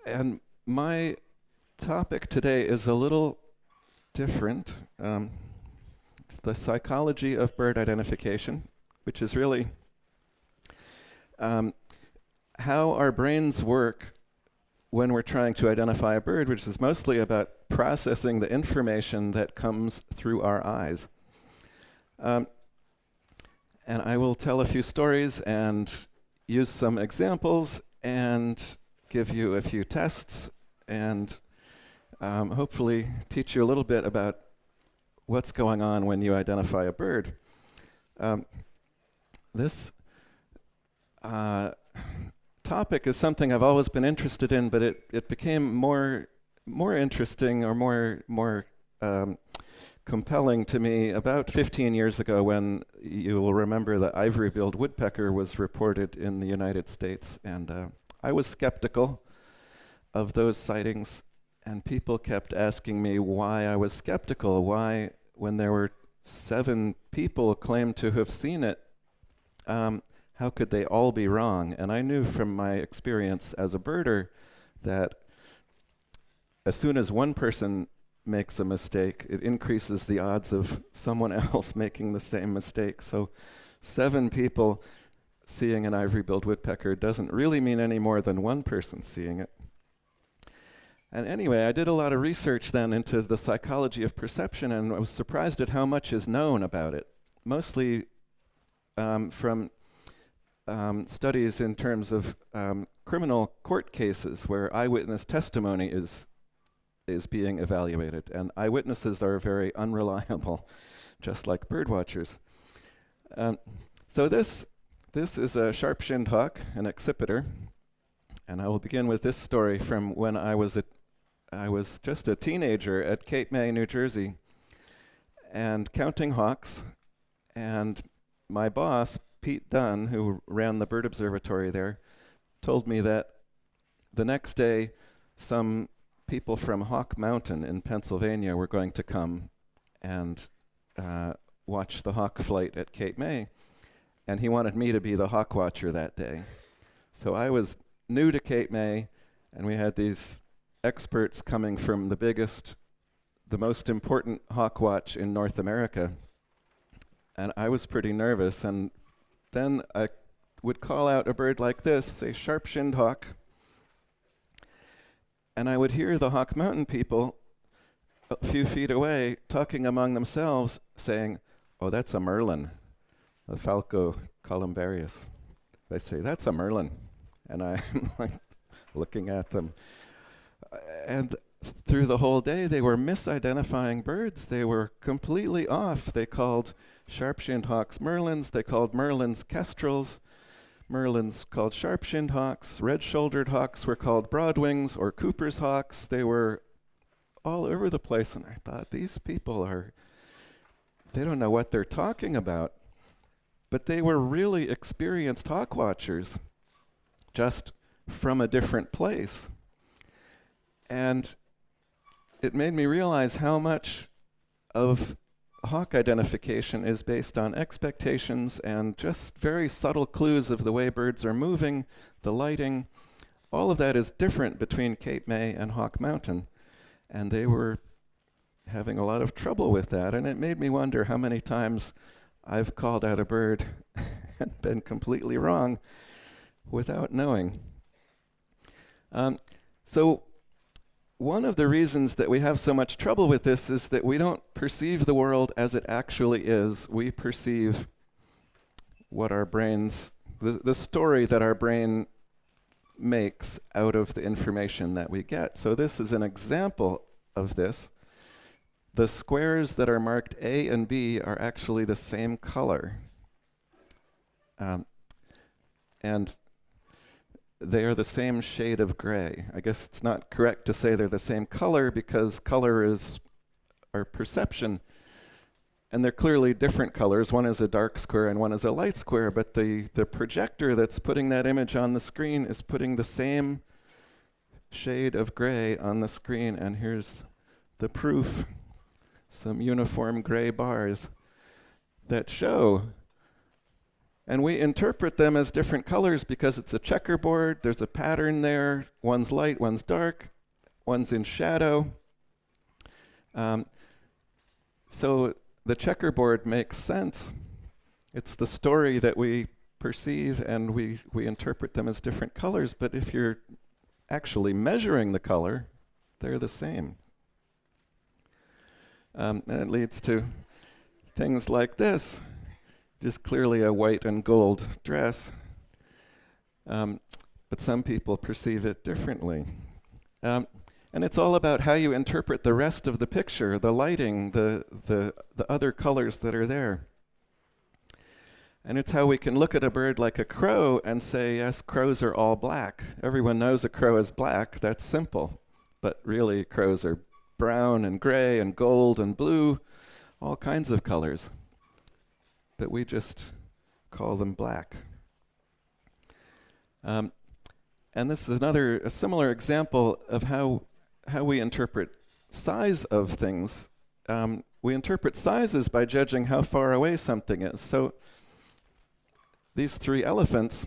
And my topic today is a little different. It's the psychology of bird identification, which is really um, how our brains work when we're trying to identify a bird, which is mostly about processing the information that comes through our eyes. Um, and I will tell a few stories and use some examples and give you a few tests and hopefully teach you a little bit about what's going on when you identify a bird. This topic is something I've always been interested in, but it became more interesting or more compelling to me about 15 years ago when you will remember the ivory-billed woodpecker was reported in the United States. And I was skeptical of those sightings, and people kept asking me why I was skeptical, why, when there were 7 people claimed to have seen it, how could they all be wrong? And I knew from my experience as a birder that as soon as one person makes a mistake, it increases the odds of someone else making the same mistake. So 7 people seeing an ivory-billed woodpecker doesn't really mean any more than one person seeing it. And anyway, I did a lot of research then into the psychology of perception, and I was surprised at how much is known about it, mostly from studies in terms of criminal court cases where eyewitness testimony is being evaluated. And eyewitnesses are very unreliable, just like birdwatchers. So this is a sharp-shinned hawk, an accipiter. And I will begin with this story from when I was just a teenager at Cape May, New Jersey, and counting hawks. And my boss, Pete Dunn, who ran the bird observatory there, told me that the next day some people from Hawk Mountain in Pennsylvania were going to come and watch the hawk flight at Cape May. And he wanted me to be the hawk watcher that day. So I was new to Cape May, and we had these experts coming from the most important hawk watch in North America. And I was pretty nervous, and then I would call out a bird like this, a sharp-shinned hawk, and I would hear the Hawk Mountain people a few feet away talking among themselves, saying, "Oh, that's a merlin, a Falco columbarius." They say, "That's a merlin." And I'm like looking at them. And through the whole day, they were misidentifying birds. They were completely off. They called sharp-shinned hawks merlins. They called merlins kestrels. Merlins called sharp-shinned hawks. Red-shouldered hawks were called broadwings or Cooper's hawks. They were all over the place. And I thought, these people they don't know what they're talking about. But they were really experienced hawk watchers, just from a different place. And it made me realize how much of hawk identification is based on expectations and just very subtle clues of the way birds are moving, the lighting. All of that is different between Cape May and Hawk Mountain. And they were having a lot of trouble with that. And it made me wonder how many times I've called out a bird and been completely wrong without knowing. So one of the reasons that we have so much trouble with this is that we don't perceive the world as it actually is. We perceive what our brains, the story that our brain makes out of the information that we get. So this is an example of this. The squares that are marked A and B are actually the same color. And they are the same shade of gray. I guess it's not correct to say they're the same color because color is our perception. And they're clearly different colors. One is a dark square and one is a light square, but the projector that's putting that image on the screen is putting the same shade of gray on the screen. And here's the proof, some uniform gray bars that show And we interpret them as different colors because it's a checkerboard. There's a pattern there. One's light, one's dark, one's in shadow. So the checkerboard makes sense. It's the story that we perceive, and we interpret them as different colors. But if you're actually measuring the color, they're the same. And it leads to things like this. Just clearly a white and gold dress. But some people perceive it differently. And it's all about how you interpret the rest of the picture, the lighting, the other colors that are there. And it's how we can look at a bird like a crow and say, yes, crows are all black. Everyone knows a crow is black. That's simple. But really, crows are brown and gray and gold and blue, all kinds of colors. But we just call them black. And this is a similar example of how we interpret size of things. We interpret sizes by judging how far away something is. So these three elephants,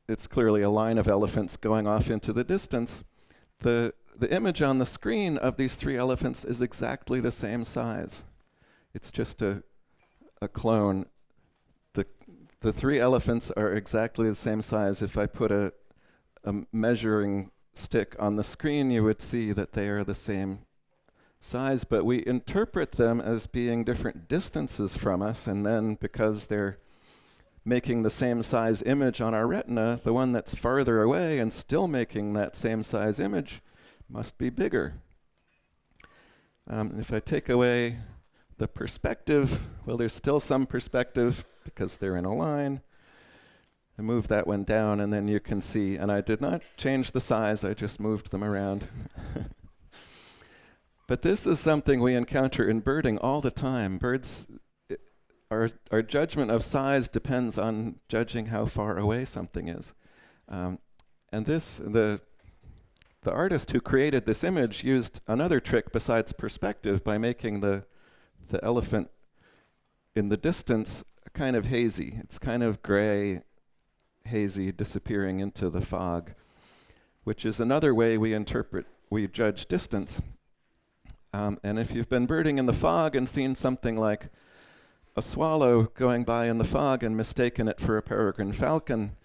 it's clearly a line of elephants going off into the distance. The image on the screen of these three elephants is exactly the same size. It's just a clone. The three elephants are exactly the same size. If I put a measuring stick on the screen, you would see that they are the same size, but we interpret them as being different distances from us, and then because they're making the same size image on our retina, the one that's farther away and still making that same size image must be bigger. If I take away the perspective, well, there's still some perspective because they're in a line. I move that one down, and then you can see, and I did not change the size, I just moved them around. But this is something we encounter in birding all the time. Birds, our judgment of size depends on judging how far away something is. And the artist who created this image used another trick besides perspective by making the elephant in the distance kind of hazy. It's kind of gray, hazy, disappearing into the fog, which is another way we judge distance. And if you've been birding in the fog and seen something like a swallow going by in the fog and mistaken it for a peregrine falcon,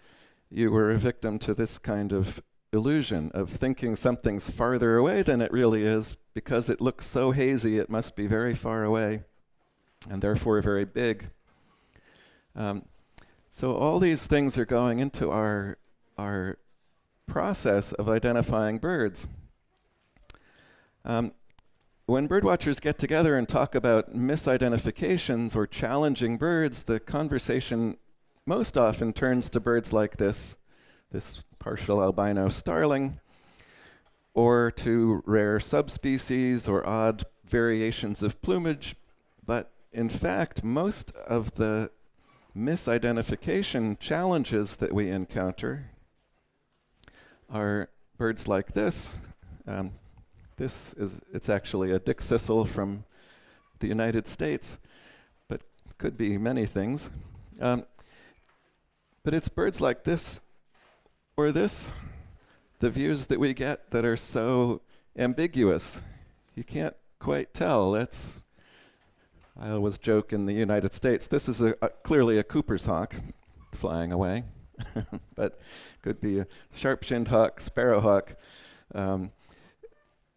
you were a victim to this kind of illusion of thinking something's farther away than it really is. Because it looks so hazy, it must be very far away, and therefore very big. So all these things are going into our process of identifying birds. When birdwatchers get together and talk about misidentifications or challenging birds, the conversation most often turns to birds like this partial albino starling, or to rare subspecies or odd variations of plumage. But in fact, most of the misidentification challenges that we encounter are birds like this. It's actually a dickcissel from the United States, but could be many things. But it's birds like this or this, the views that we get that are so ambiguous. You can't quite tell. I always joke in the United States, this is clearly a Cooper's hawk flying away, but could be a sharp-shinned hawk, sparrowhawk.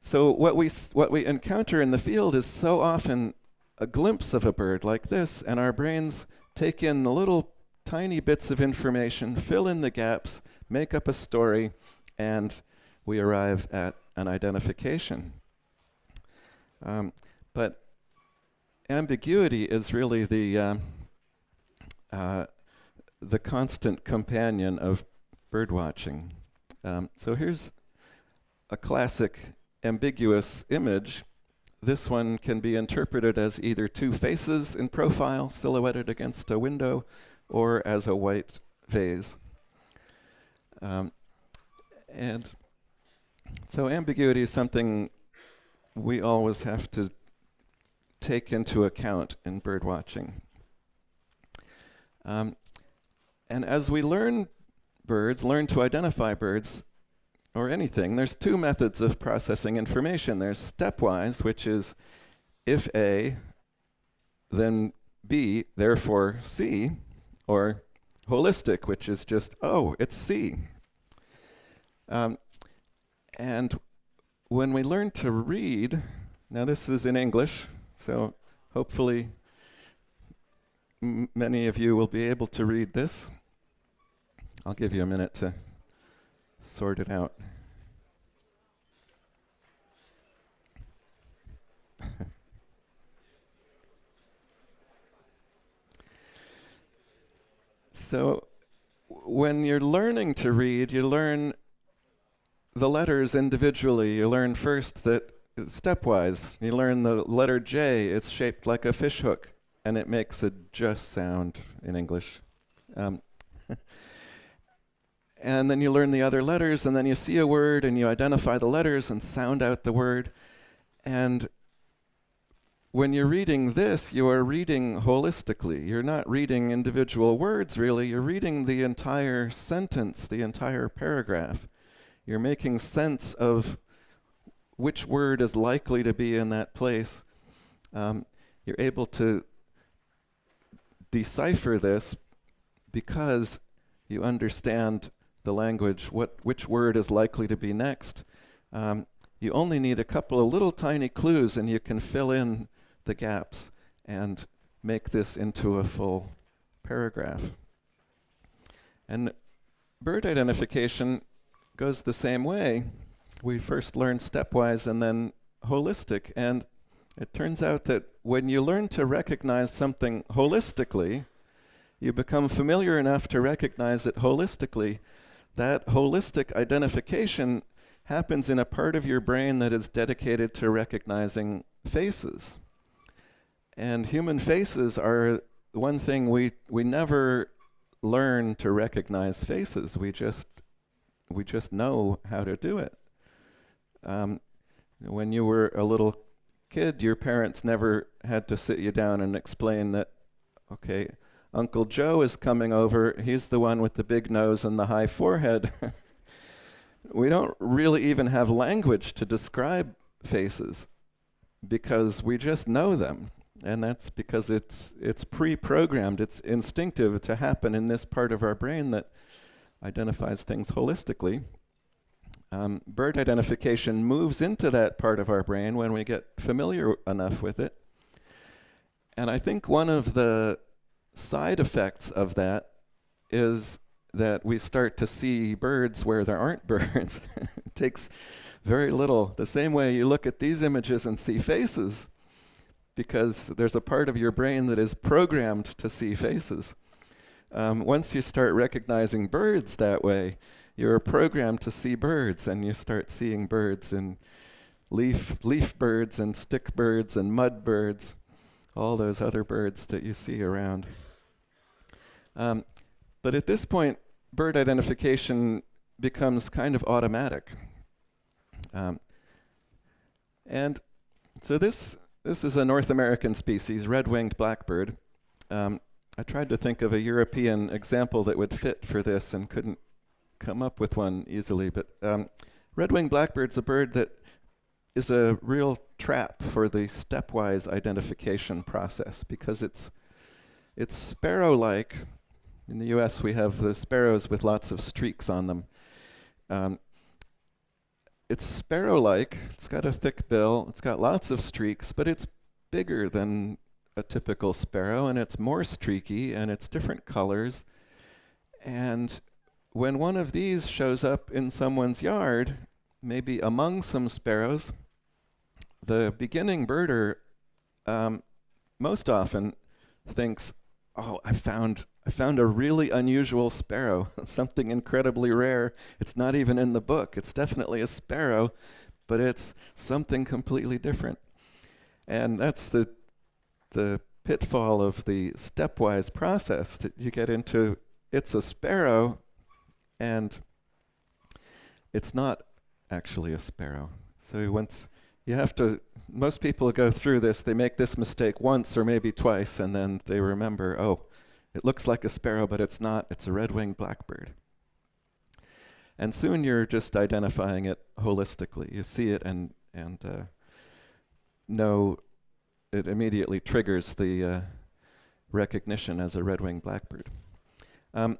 So what we encounter in the field is so often a glimpse of a bird like this, and our brains take in the little tiny bits of information, fill in the gaps, make up a story, and we arrive at an identification. But ambiguity is really the constant companion of birdwatching. So here's a classic ambiguous image. This one can be interpreted as either two faces in profile silhouetted against a window, or as a white vase. And so ambiguity is something we always have to take into account in bird watching. And as we learn to identify birds, or anything, there's two methods of processing information. There's stepwise, which is if A, then B, therefore C, or holistic, which is just, oh, it's C. And when we learn to read, now this is in English, so hopefully many of you will be able to read this. I'll give you a minute to sort it out. So when you're learning to read, you learn the letters individually. You learn first that stepwise. You learn the letter J, it's shaped like a fish hook, and it makes a just sound in English. And then you learn the other letters, and then you see a word, and you identify the letters and sound out the word. And when you're reading this, you are reading holistically. You're not reading individual words, really. You're reading the entire sentence, the entire paragraph. You're making sense of which word is likely to be in that place. You're able to decipher this because you understand the language, which word is likely to be next. You only need a couple of little tiny clues and you can fill in the gaps and make this into a full paragraph. And bird identification goes the same way. We first learn stepwise and then holistic, and it turns out that when you learn to recognize something holistically, you become familiar enough to recognize it holistically. That holistic identification happens in a part of your brain that is dedicated to recognizing faces. And human faces are one thing we never learn to recognize faces. We just know how to do it. When you were a little kid, your parents never had to sit you down and explain that, okay, Uncle Joe is coming over, he's the one with the big nose and the high forehead. We don't really even have language to describe faces because we just know them. And that's because it's pre-programmed, it's instinctive to happen in this part of our brain that identifies things holistically. Bird identification moves into that part of our brain when we get familiar enough with it. And I think one of the side effects of that is that we start to see birds where there aren't birds. It takes very little. The same way you look at these images and see faces, because there's a part of your brain that is programmed to see faces. Once you start recognizing birds that way, you're programmed to see birds, and you start seeing birds and leaf birds and stick birds and mud birds, all those other birds that you see around. But at this point, bird identification becomes kind of automatic. And so this is a North American species, red-winged blackbird. I tried to think of a European example that would fit for this and couldn't come up with one easily, but red-winged blackbird's a bird that is a real trap for the stepwise identification process because it's sparrow-like. In the US, we have the sparrows with lots of streaks on them. It's sparrow-like, it's got a thick bill, it's got lots of streaks, but it's bigger than a typical sparrow, and it's more streaky, and it's different colors. And when one of these shows up in someone's yard, maybe among some sparrows, the beginning birder most often thinks, oh, I found a really unusual sparrow, something incredibly rare. It's not even in the book. It's definitely a sparrow, but it's something completely different. And that's the pitfall of the stepwise process that you get into. It's a sparrow, and it's not actually a sparrow. So once you have to most people go through this, they make this mistake once or maybe twice, and then they remember, oh, it looks like a sparrow, but it's not. It's a red-winged blackbird. And soon you're just identifying it holistically. You see it and know it immediately triggers the recognition as a red-winged blackbird. And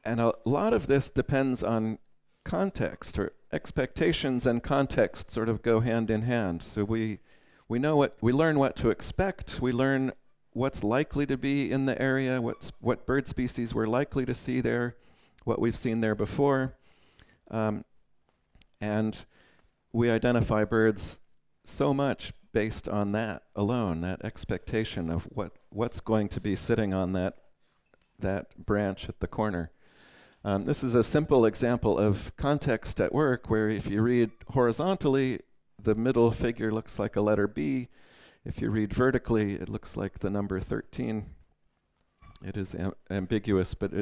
a lot of this depends on context, or expectations and context sort of go hand in hand. So we learn what to expect. We learn what's likely to be in the area, what bird species we're likely to see there, what we've seen there before. And we identify birds so much based on that alone, that expectation of what's going to be sitting on that branch at the corner. This is a simple example of context at work, where if you read horizontally, the middle figure looks like a letter B. If you read vertically, it looks like the number 13. It is ambiguous, but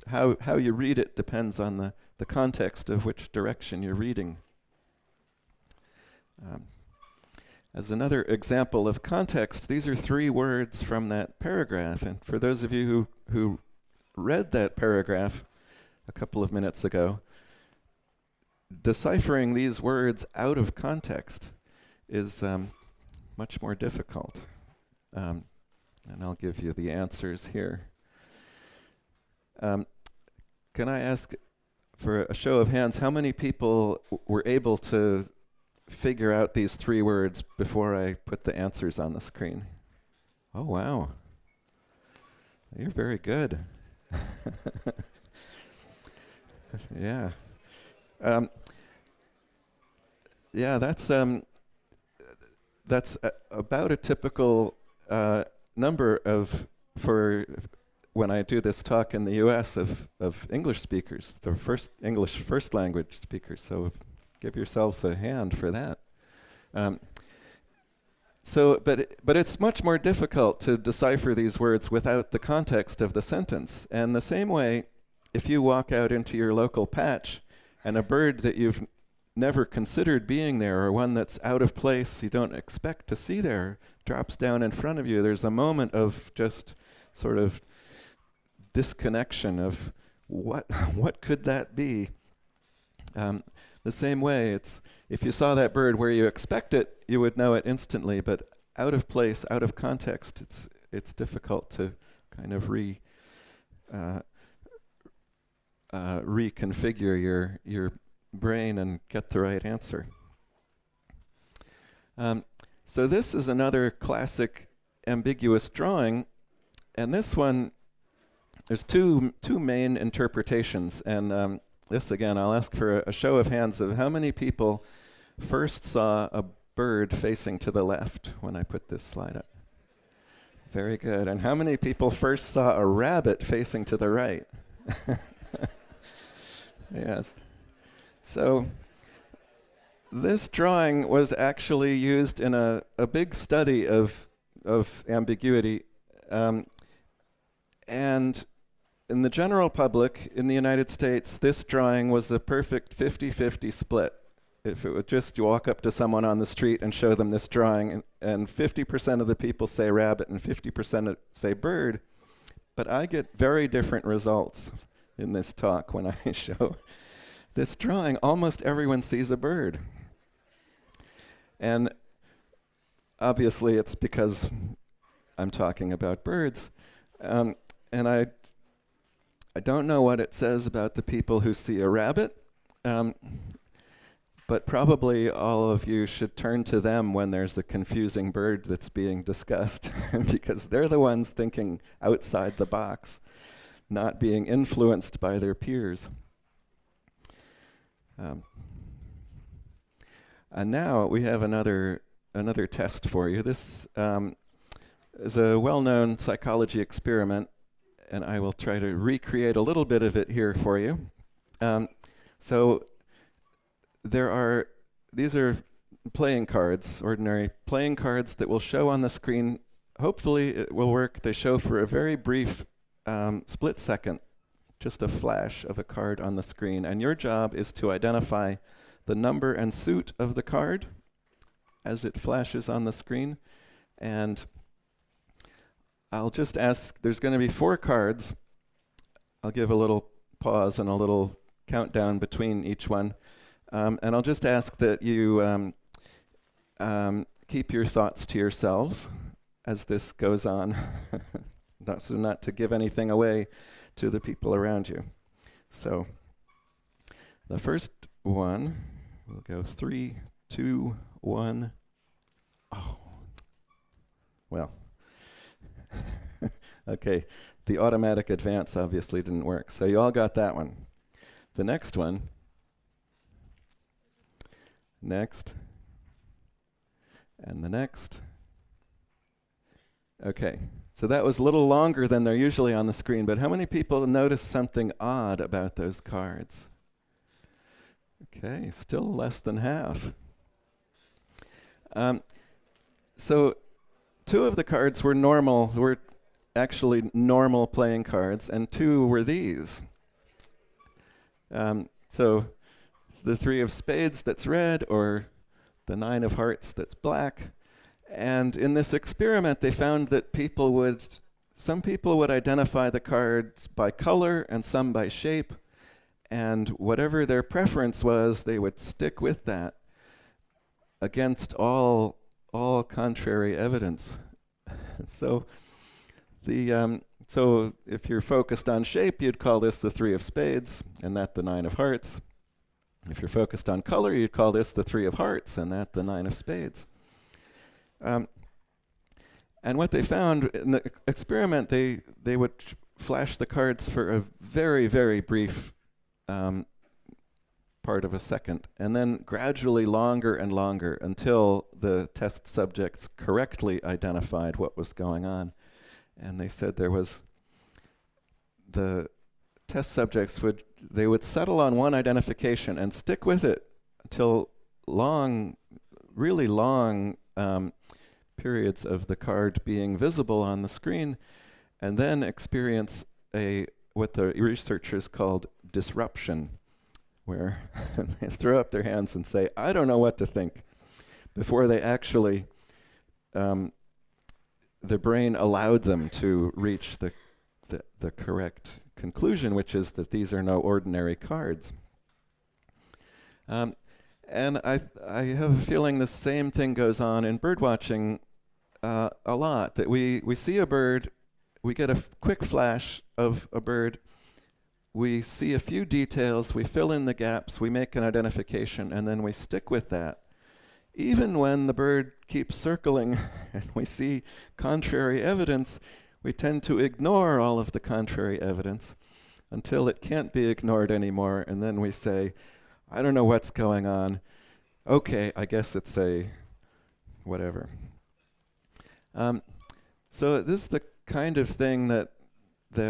how you read it depends on the context of which direction you're reading. As another example of context, these are 3 words from that paragraph. And for those of you who read that paragraph a couple of minutes ago, deciphering these words out of context is much more difficult. And I'll give you the answers here. Can I ask for a show of hands, how many people were able to figure out these 3 words before I put the answers on the screen? Oh, wow. You're very good. Yeah. Yeah, that's about a typical number for when I do this talk in the U.S. of English speakers, the English first language speakers. So give yourselves a hand for that. But it's much more difficult to decipher these words without the context of the sentence. And the same way, if you walk out into your local patch and a bird that you've never considered being there, or one that's out of place, you don't expect to see there, drops down in front of you, there's a moment of just sort of disconnection of what could that be? The same way, it's if you saw that bird where you expect it, you would know it instantly, but out of place, out of context, it's difficult to kind of reconfigure your brain and get the right answer. So this is another classic ambiguous drawing, and this one, there's two main interpretations, and this again, I'll ask for a show of hands of how many people first saw a bird facing to the left when I put this slide up. Very good. And how many people first saw a rabbit facing to the right? Yes. So this drawing was actually used in a big study of ambiguity, and in the general public in the United States, this drawing was a perfect 50-50 split. If it would just, you walk up to someone on the street and show them this drawing, and 50% of the people say rabbit and 50% say bird. But I get very different results in this talk when I show this drawing. Almost everyone sees a bird. And obviously it's because I'm talking about birds. And I don't know what it says about the people who see a rabbit, but probably all of you should turn to them when there's a confusing bird that's being discussed, because they're the ones thinking outside the box, not being influenced by their peers. And now we have another test for you. This is a well-known psychology experiment, and I will try to recreate a little bit of it here for you. So these are playing cards, ordinary playing cards that will show on the screen. Hopefully it will work. They show for a very brief split second, just a flash of a card on the screen. And your job is to identify the number and suit of the card as it flashes on the screen. And I'll just ask, there's going to be 4 cards. I'll give a little pause and a little countdown between each one. And I'll just ask that you keep your thoughts to yourselves as this goes on, so not to give anything away to the people around you. So the first one, we'll go 3, 2, 1. Oh, well. Okay, the automatic advance obviously didn't work. So you all got that one. The next one. Next. And the next. Okay, so that was a little longer than they're usually on the screen, but how many people noticed something odd about those cards? Okay, still less than half. So 2 of the cards were actually normal playing cards, and 2 were these. So the 3 of spades that's red, or the 9 of hearts that's black. And in this experiment, they found that some people would identify the cards by color and some by shape, and whatever their preference was, they would stick with that against all contrary evidence. So if you're focused on shape, you'd call this the 3 of spades, and that the 9 of hearts. If you're focused on color, you'd call this the 3 of hearts, and that the 9 of spades. And what they found in the experiment, they would flash the cards for a very, very brief part of a second, and then gradually longer and longer until the test subjects correctly identified what was going on. And they said the test subjects would settle on one identification and stick with it until really long periods of the card being visible on the screen, and then experience what the researchers called disruption, where they throw up their hands and say, I don't know what to think, before they actually, the brain allowed them to reach the correct conclusion, which is that these are no ordinary cards. And I have a feeling the same thing goes on in bird watching a lot, that we see a bird, we get a quick flash of a bird, we see a few details, we fill in the gaps, we make an identification, and then we stick with that. Even when the bird keeps circling and we see contrary evidence, we tend to ignore all of the contrary evidence until it can't be ignored anymore, and then we say, I don't know what's going on. Okay, I guess it's a whatever. So this is the kind of thing that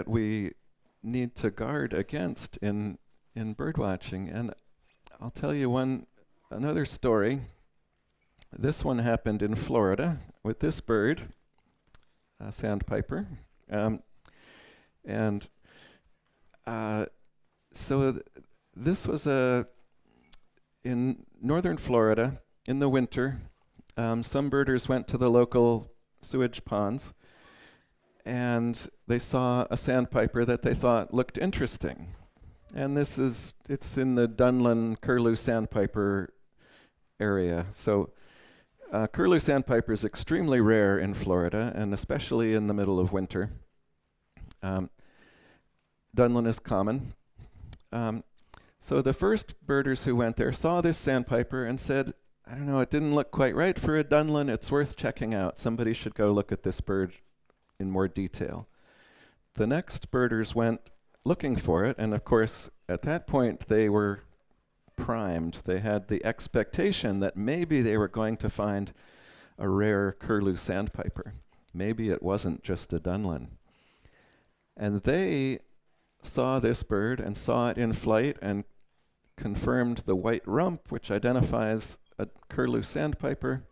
we need to guard against in bird watching. And I'll tell you another story. This one happened in Florida with this bird, a sandpiper. This was in northern Florida in the winter. Some birders went to the local sewage ponds, and they saw a sandpiper that they thought looked interesting. And it's in the Dunlin curlew sandpiper area. So curlew sandpiper is extremely rare in Florida, and especially in the middle of winter. Dunlin is common. So the first birders who went there saw this sandpiper and said, I don't know, it didn't look quite right for a Dunlin. It's worth checking out. Somebody should go look at this bird in more detail. The next birders went looking for it, and of course, at that point, they were primed. They had the expectation that maybe they were going to find a rare curlew sandpiper. Maybe it wasn't just a Dunlin. And they saw this bird and saw it in flight and confirmed the white rump, which identifies a curlew sandpiper,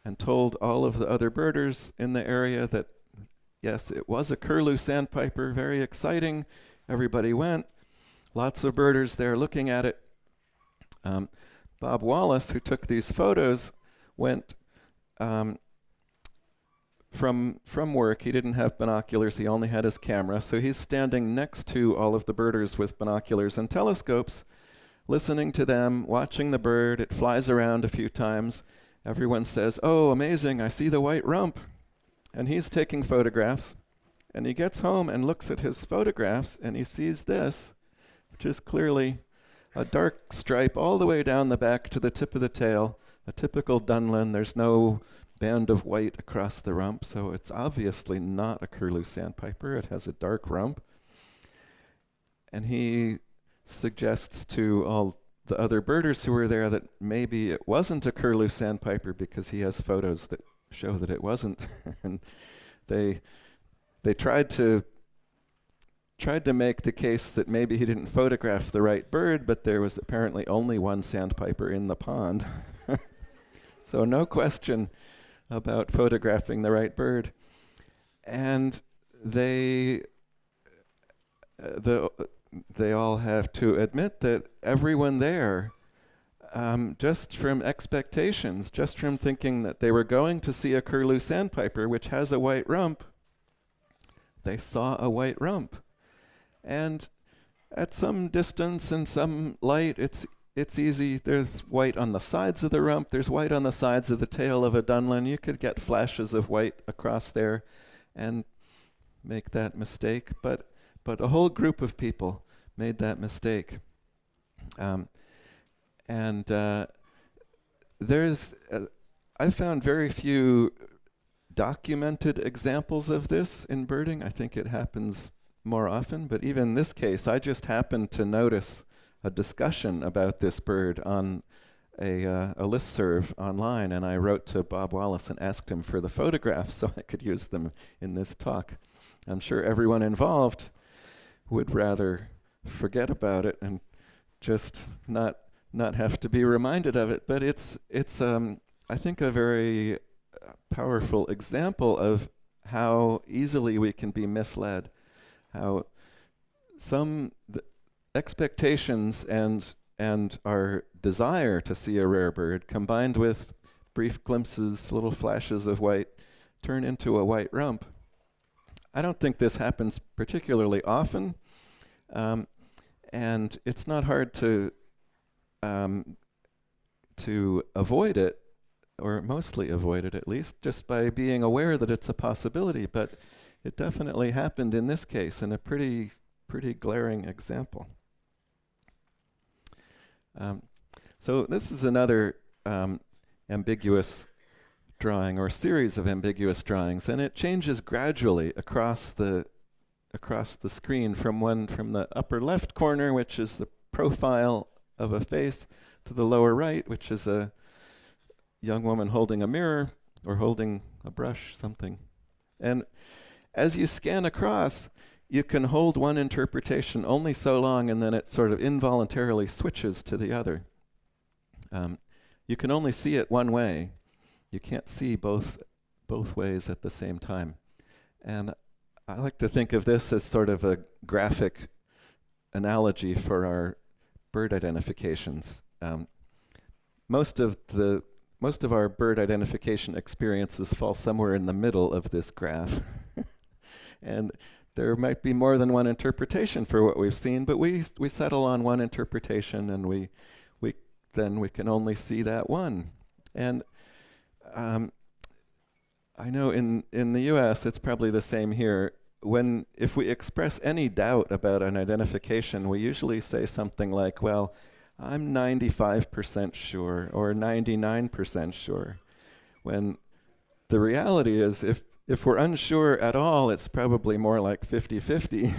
and told all of the other birders in the area that, yes, it was a curlew sandpiper, very exciting. Everybody went. Lots of birders there looking at it. Bob Wallace, who took these photos, went from work. He didn't have binoculars, he only had his camera, so he's standing next to all of the birders with binoculars and telescopes, listening to them, watching the bird. It flies around a few times. Everyone says, "Oh, amazing, I see the white rump." And he's taking photographs. And he gets home and looks at his photographs, and he sees this, which is clearly a dark stripe all the way down the back to the tip of the tail, a typical Dunlin. There's no band of white across the rump, so it's obviously not a curlew sandpiper. It has a dark rump. And he suggests to all the other birders who were there that maybe it wasn't a curlew sandpiper because he has photos that show that it wasn't. And they tried to make the case that maybe he didn't photograph the right bird, but there was apparently only one sandpiper in the pond. So no question about photographing the right bird. And they all have to admit that everyone there, just from expectations, just from thinking that they were going to see a curlew sandpiper, which has a white rump, they saw a white rump. And at some distance and some light, it's easy. There's white on the sides of the rump. There's white on the sides of the tail of a Dunlin. You could get flashes of white across there and make that mistake. But a whole group of people made that mistake. I found very few documented examples of this in birding. I think it happens more often, but even in this case, I just happened to notice a discussion about this bird on a listserv online, and I wrote to Bob Wallace and asked him for the photographs so I could use them in this talk. I'm sure everyone involved would rather forget about it and just not have to be reminded of it, but it's I think a very powerful example of how easily we can be misled, how some expectations and our desire to see a rare bird combined with brief glimpses, little flashes of white, turn into a white rump. I don't think this happens particularly often, and it's not hard to avoid it, or mostly avoid it at least, just by being aware that it's a possibility. But it definitely happened in this case, in a pretty glaring example. So this is another ambiguous drawing, or series of ambiguous drawings, and it changes gradually across the screen from the upper left corner, which is the profile of a face, to the lower right, which is a young woman holding a mirror or holding a brush, something. And as you scan across, you can hold one interpretation only so long, and then it sort of involuntarily switches to the other. You can only see it one way. You can't see both ways at the same time. And I like to think of this as sort of a graphic analogy for our bird identifications. Most of our bird identification experiences fall somewhere in the middle of this graph. And there might be more than one interpretation for what we've seen, but we settle on one interpretation, and we can only see that one. And I know in the US, it's probably the same here. If we express any doubt about an identification, we usually say something like, well, I'm 95% sure, or 99% sure. When the reality is, if we're unsure at all, it's probably more like 50-50.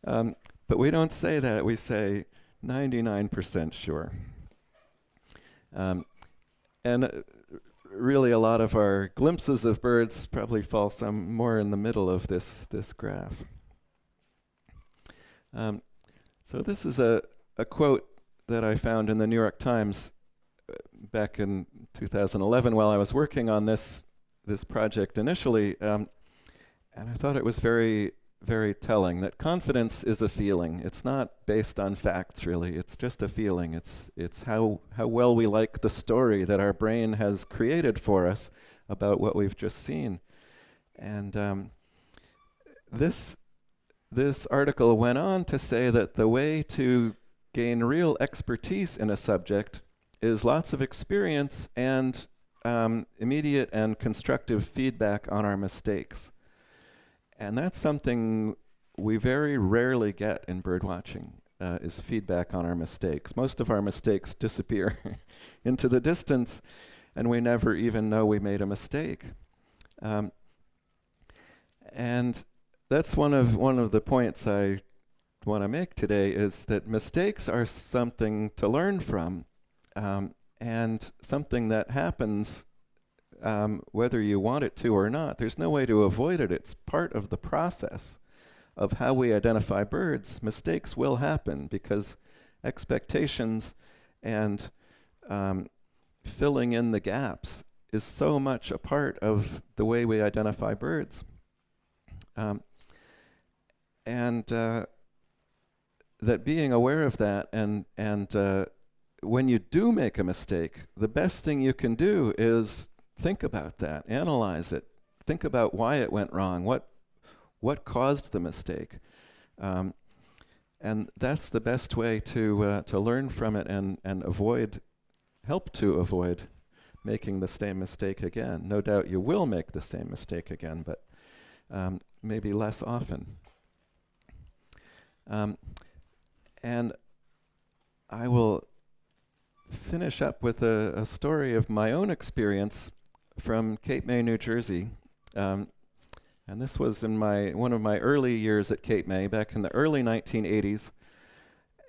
But we don't say that. We say 99% sure. Really, a lot of our glimpses of birds probably fall some more in the middle of this graph. So this is a quote that I found in the New York Times back in 2011 while I was working on this project initially, and I thought it was very very telling, that confidence is a feeling. It's not based on facts, really. It's just a feeling. It's how well we like the story that our brain has created for us about what we've just seen. And this article went on to say that the way to gain real expertise in a subject is lots of experience and immediate and constructive feedback on our mistakes. And that's something we very rarely get in birdwatching, is feedback on our mistakes. Most of our mistakes disappear into the distance, and we never even know we made a mistake. And that's one of the points I want to make today, is that mistakes are something to learn from, and something that happens whether you want it to or not. There's no way to avoid it. It's part of the process of how we identify birds. Mistakes will happen because expectations and filling in the gaps is so much a part of the way we identify birds. And that being aware of that, and when you do make a mistake, the best thing you can do is think about that, analyze it, think about why it went wrong, what caused the mistake, and that's the best way to learn from it and help to avoid making the same mistake again. No doubt you will make the same mistake again, but maybe less often. And I will finish up with a story of my own experience from Cape May, New Jersey. And this was in one of my early years at Cape May, back in the early 1980s.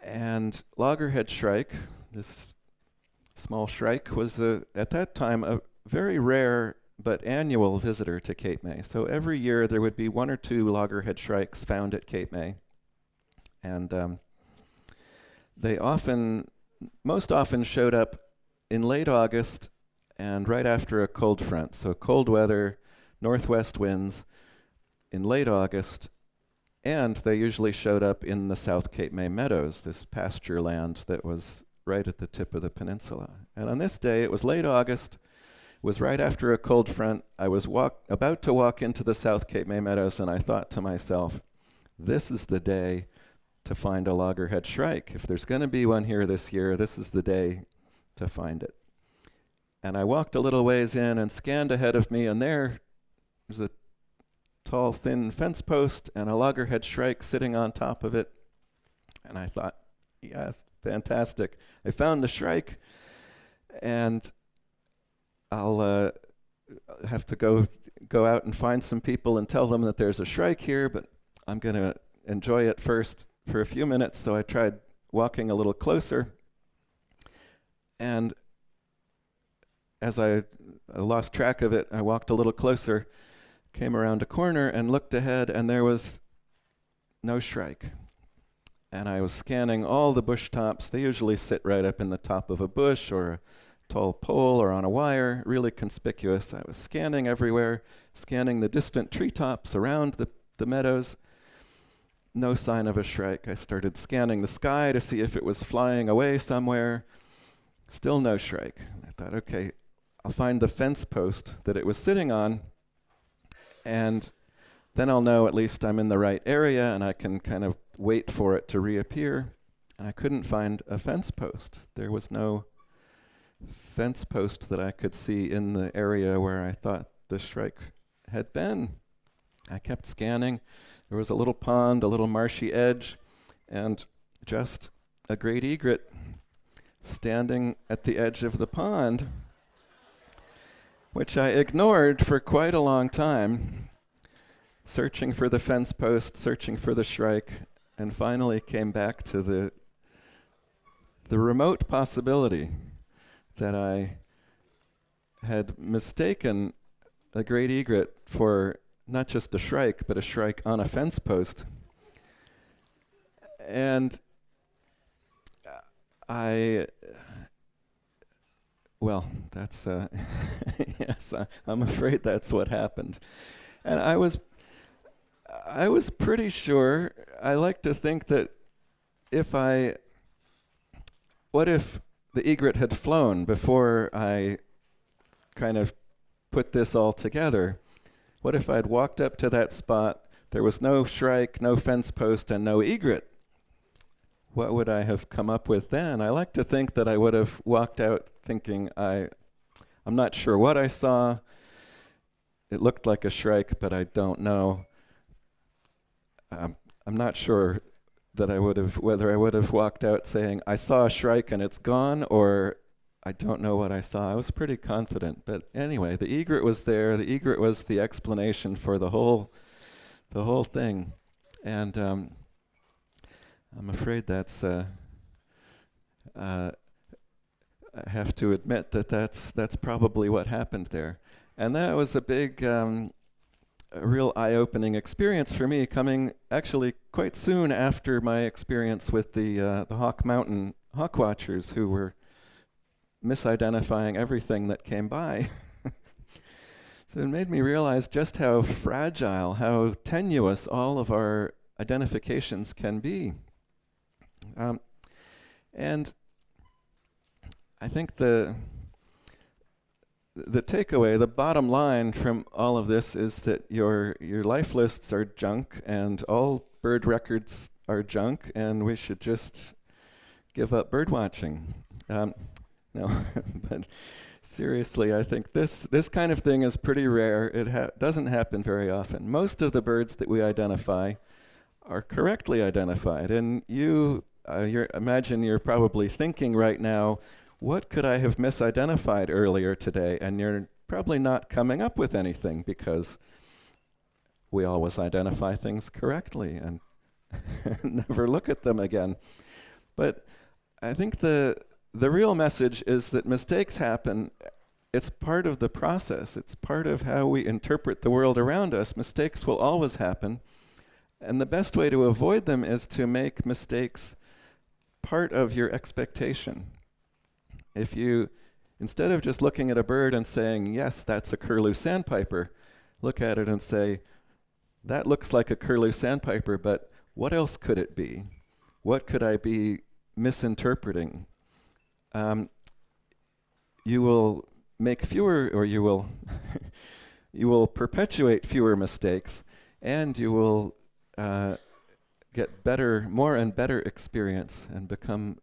And loggerhead shrike, this small shrike, was at that time a very rare but annual visitor to Cape May. So every year there would be one or two loggerhead shrikes found at Cape May. And they most often showed up in late August and right after a cold front. So cold weather, northwest winds in late August, and they usually showed up in the South Cape May meadows, this pasture land that was right at the tip of the peninsula. And on this day, it was late August, it was right after a cold front. I was about to walk into the South Cape May meadows, and I thought to myself, this is the day to find a loggerhead shrike. If there's going to be one here this year, this is the day to find it. And I walked a little ways in and scanned ahead of me, and there was a tall, thin fence post and a loggerhead shrike sitting on top of it. And I thought, yes, fantastic. I found the shrike, and I'll have to go out and find some people and tell them that there's a shrike here, but I'm going to enjoy it first for a few minutes. So I tried walking a little closer, and as I lost track of it, I walked a little closer, came around a corner and looked ahead, and there was no shrike. And I was scanning all the bush tops. They usually sit right up in the top of a bush or a tall pole or on a wire, really conspicuous. I was scanning everywhere, scanning the distant treetops around the meadows. No sign of a shrike. I started scanning the sky to see if it was flying away somewhere. Still no shrike. I thought, okay, I'll find the fence post that it was sitting on, and then I'll know at least I'm in the right area and I can kind of wait for it to reappear. And I couldn't find a fence post. There was no fence post that I could see in the area where I thought the shrike had been. I kept scanning. There was a little pond, a little marshy edge, and just a great egret standing at the edge of the pond, which I ignored for quite a long time, searching for the fence post, searching for the shrike, and finally came back to the remote possibility that I had mistaken a great egret for not just a shrike, but a shrike on a fence post. And well, that's, yes, I'm afraid that's what happened. And I I was pretty sure. I like to think that if I, what if the egret had flown before I kind of put this all together? What if I'd walked up to that spot, there was no shrike, no fence post, and no egret? What would I have come up with then? I like to think that I would have walked out thinking, I'm not sure what I saw. It looked like a shrike, but I don't know. I'm not sure that whether I would have walked out saying, I saw a shrike and it's gone, or I don't know what I saw. I was pretty confident. But anyway, the egret was there. The egret was the explanation for the whole thing. And I'm afraid that's, I have to admit that that's probably what happened there. And that was a big, a real eye-opening experience for me, coming actually quite soon after my experience with the Hawk Mountain hawk watchers, who were misidentifying everything that came by. So it made me realize just how fragile, how tenuous all of our identifications can be. And I think the takeaway, the bottom line from all of this is that your life lists are junk, and all bird records are junk, and we should just give up bird watching. No, but seriously, I think this kind of thing is pretty rare. It doesn't happen very often. Most of the birds that we identify are correctly identified, and imagine you're probably thinking right now, what could I have misidentified earlier today? And you're probably not coming up with anything, because we always identify things correctly and never look at them again. But I think the real message is that mistakes happen. It's part of the process. It's part of how we interpret the world around us. Mistakes will always happen. And the best way to avoid them is to make mistakes part of your expectation. If you, instead of just looking at a bird and saying, yes, that's a curlew sandpiper, look at it and say, that looks like a curlew sandpiper, but what else could it be? What could I be misinterpreting? You will make fewer, or you will you will perpetuate fewer mistakes, and you will get better, more and better experience, and become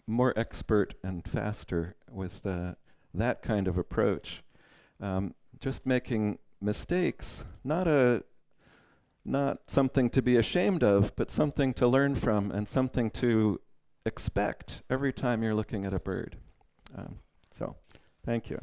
more expert and faster with that kind of approach. Just making mistakes, not something to be ashamed of, but something to learn from and something to expect every time you're looking at a bird. So, thank you.